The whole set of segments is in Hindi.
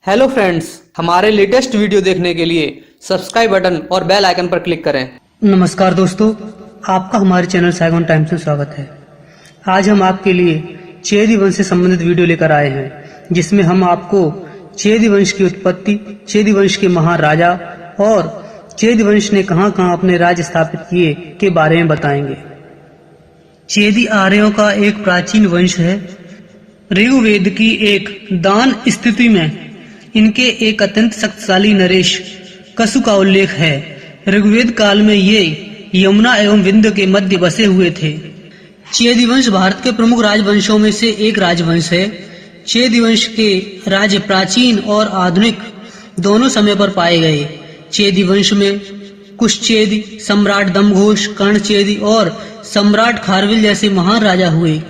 हेलो फ्रेंड्स, हमारे लेटेस्ट वीडियो देखने के लिए सब्सक्राइब बटन और बेल आइकन पर क्लिक करें। नमस्कार दोस्तों, आपका हमारे चैनल सैगॉन टाइम्स में स्वागत है। आज हम आपके लिए चेदी वंश से संबंधित वीडियो लेकर आए हैं, जिसमें हम आपको चेदी वंश की उत्पत्ति, चेदी वंश के महाराजा और चेदी वंश ने कहां-कहां अपने राज्य स्थापित किए के बारे में बताएंगे। चेदी आर्यों का एक प्राचीन वंश है। ऋग्वेद की एक दान स्थिति में इनके एक अत्यंत शक्तिशाली नरेश कसु का उल्लेख है। ऋग्वेद काल में ये यमुना एवं विंध्य के मध्य बसे हुए थे। चेदी वंश भारत के प्रमुख राजवंशों में से एक राजवंश है। चेदी वंश के राज्य प्राचीन और आधुनिक दोनों समय पर पाए गए। चेदी वंश में कुशचेदी, सम्राट दमघोष, कर्णचेदी और सम्राट खारवेल जैसे महान राजा हुए।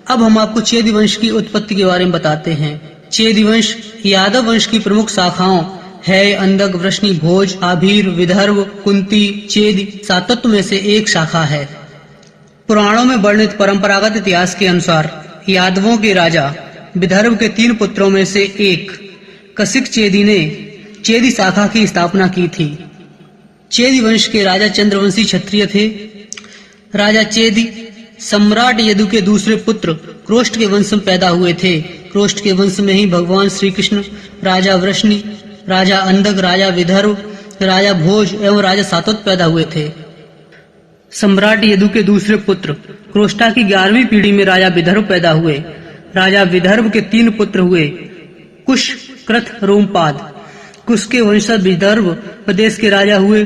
अब हम आपको चेदी वंश की उत्पत्ति के बारे में बताते हैं। चेदी वंश यादव वंश की प्रमुख शाखाओं है अंधक, वृष्णि, भोज, आभीर, विदर्भ, कुंती, चेदी सातत्व में से एक शाखा है। पुराणों में वर्णित परंपरागत इतिहास के अनुसार यादवों के राजा विदर्भ के 3 पुत्रों में से एक कसिक चेदी ने चेदी शाखा की स्थापना की थी। चेदी वंश के राजा चंद्रवंशी क्षत्रिय थे। राजा चेदी सम्राट यदु के दूसरे पुत्र क्रोष्ट के वंश में पैदा हुए थे। क्रोष्ट के वंश में ही भगवान श्री कृष्ण, राजा वृष्णि, राजा अंधक, राजा विदर्भ, राजा भोज एवं राजा सातवत पैदा हुए थे। सम्राट यदु के दूसरे पुत्र क्रोष्टा की 11वीं पीढ़ी में राजा विदर्भ पैदा हुए। राजा विदर्भ के 3 पुत्र हुए, कुश, कृत, रोमपाद। कुश के वंशज विदर्भ प्रदेश के राजा हुए।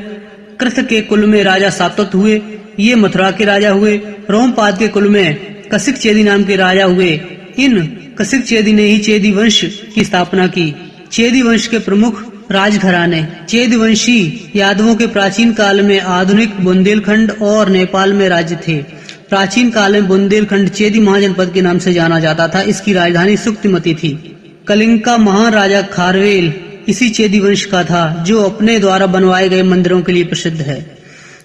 कृत के कुल में राजा सातवत हुए, ये मथुरा के राजा हुए। रोमपाद के कुल में कसिक चेदी नाम के राजा हुए। इन कसिक चेदी ने ही चेदी वंश की स्थापना की। चेदी वंश के प्रमुख राजघराने चेदी वंशी यादवों के प्राचीन काल में आधुनिक बुंदेलखंड और नेपाल में राज्य थे। प्राचीन काल में बुंदेलखंड चेदी महाजनपद के नाम से जाना जाता था। इसकी राजधानी सुक्तिमती थी। कलिंग का महान राजा खारवेल इसी चेदी वंश का था, जो अपने द्वारा बनवाए गए मंदिरों के लिए प्रसिद्ध है।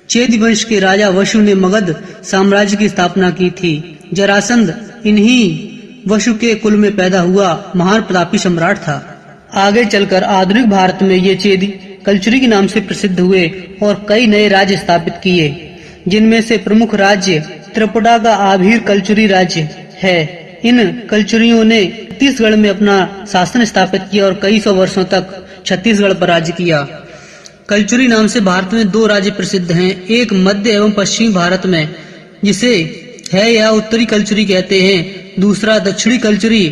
चेदी वंश के राजा वसु ने मगध साम्राज्य की स्थापना की थी। जरासंध इन्हीं वसु के कुल में पैदा हुआ महान प्रतापी सम्राट था। आगे चलकर आधुनिक भारत में ये चेदी कल्चुरी के नाम से प्रसिद्ध हुए और कई नए राज्य स्थापित किए, जिनमें से प्रमुख राज्य त्रिपुरा का आभीर कल्चुरी राज्य है। इन कल्चुरियों ने छत्तीसगढ़ में अपना शासन स्थापित किया और कई सौ वर्षों तक छत्तीसगढ़ पर राज्य किया। कल्चुरी नाम से भारत में 2 राज्य प्रसिद्ध हैं, एक मध्य एवं पश्चिमी भारत में, जिसे है या उत्तरी कल्चुरी कहते हैं, दूसरा दक्षिणी कल्चुरी,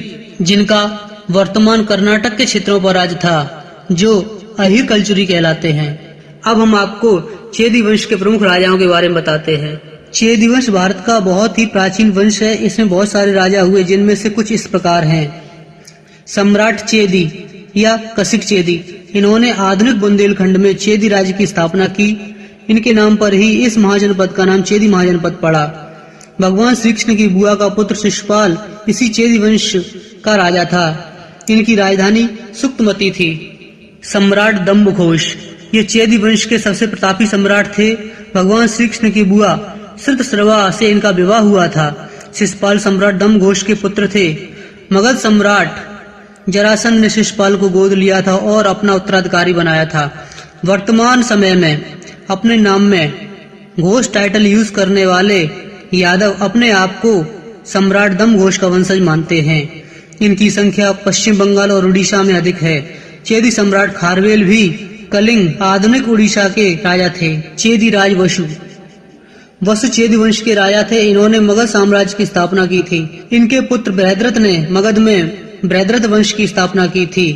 जिनका वर्तमान कर्नाटक के क्षेत्रों पर राज्य था, जो अहिर कल्चुरी कहलाते हैं। अब हम आपको चेदी वंश के प्रमुख राजाओं के बारे में बताते हैं। चेदी वंश भारत का बहुत ही प्राचीन वंश है। इसमें बहुत सारे राजा हुए, जिनमें से कुछ इस प्रकार हैं। सम्राट चेदी या कसिक चेदी, इन्होंने आधुनिक बुंदेलखंड में चेदी राज्य की स्थापना की। इनके नाम पर ही इस महाजनपद का नाम चेदी महाजनपद पड़ा। भगवान श्री कृष्ण की बुआ का पुत्र शिशुपाल इसी चेदी वंश का राजा था। इनकी राजधानी सुक्तमती थी। सम्राट दम्भघोष, ये चेदी वंश के सबसे प्रतापी सम्राट थे। भगवान श्री कृष्ण की बुआ श्रुतश्रवा से इनका विवाह हुआ था। शिशुपाल सम्राट दम्भघोष के पुत्र थे। मगध सम्राट जरासंध ने शिशुपाल को गोद लिया था और अपना उत्तराधिकारी बनाया था। वर्तमान समय में अपने नाम में घोष टाइटल यूज करने वाले यादव अपने आप को सम्राट दम्भघोष का वंशज मानते हैं। इनकी संख्या पश्चिम बंगाल और उड़ीसा में अधिक है। चेदी सम्राट खारवेल भी कलिंग आधुनिक उड़ीसा के राजा थे। चेदी राज वसु चेदी वंश के राजा थे। इन्होंने मगध साम्राज्य की स्थापना की थी। इनके पुत्र बृहद्रथ ने मगध में बृहद्रथ वंश की स्थापना की थी।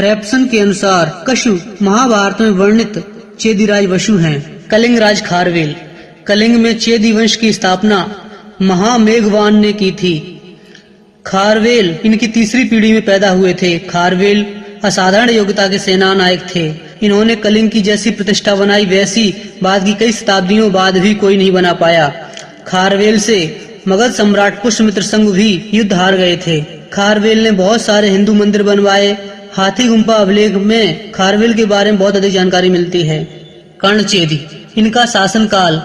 रैपसन के अनुसार कशु महाभारत में वर्णित चेदी राज वसु हैं। कलिंग राज खारवेल, कलिंग में चेदी वंश की स्थापना महामेघवान ने की थी। खारवेल इनकी 3री पीढ़ी में पैदा हुए थे। खारवेल असाधारण योग्यता के सेना नायक थे। इन्होंने कलिंग की जैसी प्रतिष्ठा बनाई, वैसी बाद की कई शताब्दियों बाद भी कोई नहीं बना पाया। खारवेल से मगध सम्राट पुष्यमित्र संग भी युद्ध हार गए थे। खारवेल ने बहुत सारे हिंदू मंदिर बनवाए। हाथी गुम्फा अभिलेख में खारवेल के बारे में बहुत अधिक जानकारी मिलती है। कर्णचेदी, इनका शासनकाल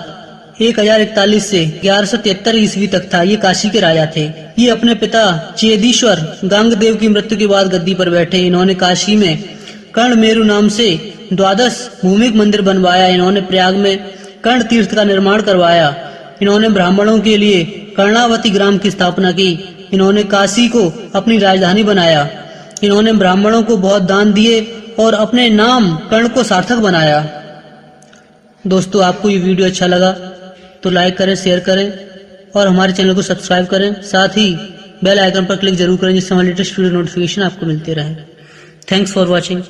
1041 से 1173 ईस्वी तक था। ये काशी के राजा थे। ये अपने पिता चेदीश्वर गांगदेव की मृत्यु के बाद गद्दी पर बैठे। इन्होंने काशी में कर्ण मेरु नाम से 12 भूमिक मंदिर बनवाया। इन्होंने प्रयाग में कर्ण तीर्थ का निर्माण करवाया। इन्होंने ब्राह्मणों के लिए कर्णावती ग्राम की स्थापना की। इन्होंने काशी को अपनी राजधानी बनाया। इन्होंने ब्राह्मणों को बहुत दान दिए और अपने नाम कर्ण को सार्थक बनाया। दोस्तों, आपको ये वीडियो अच्छा लगा तो लाइक करें, शेयर करें और हमारे चैनल को सब्सक्राइब करें। साथ ही बेल आइकन पर क्लिक जरूर करें जिससे हमारे लेटेस्ट वीडियो नोटिफिकेशन आपको मिलते रहे। Thanks for watching.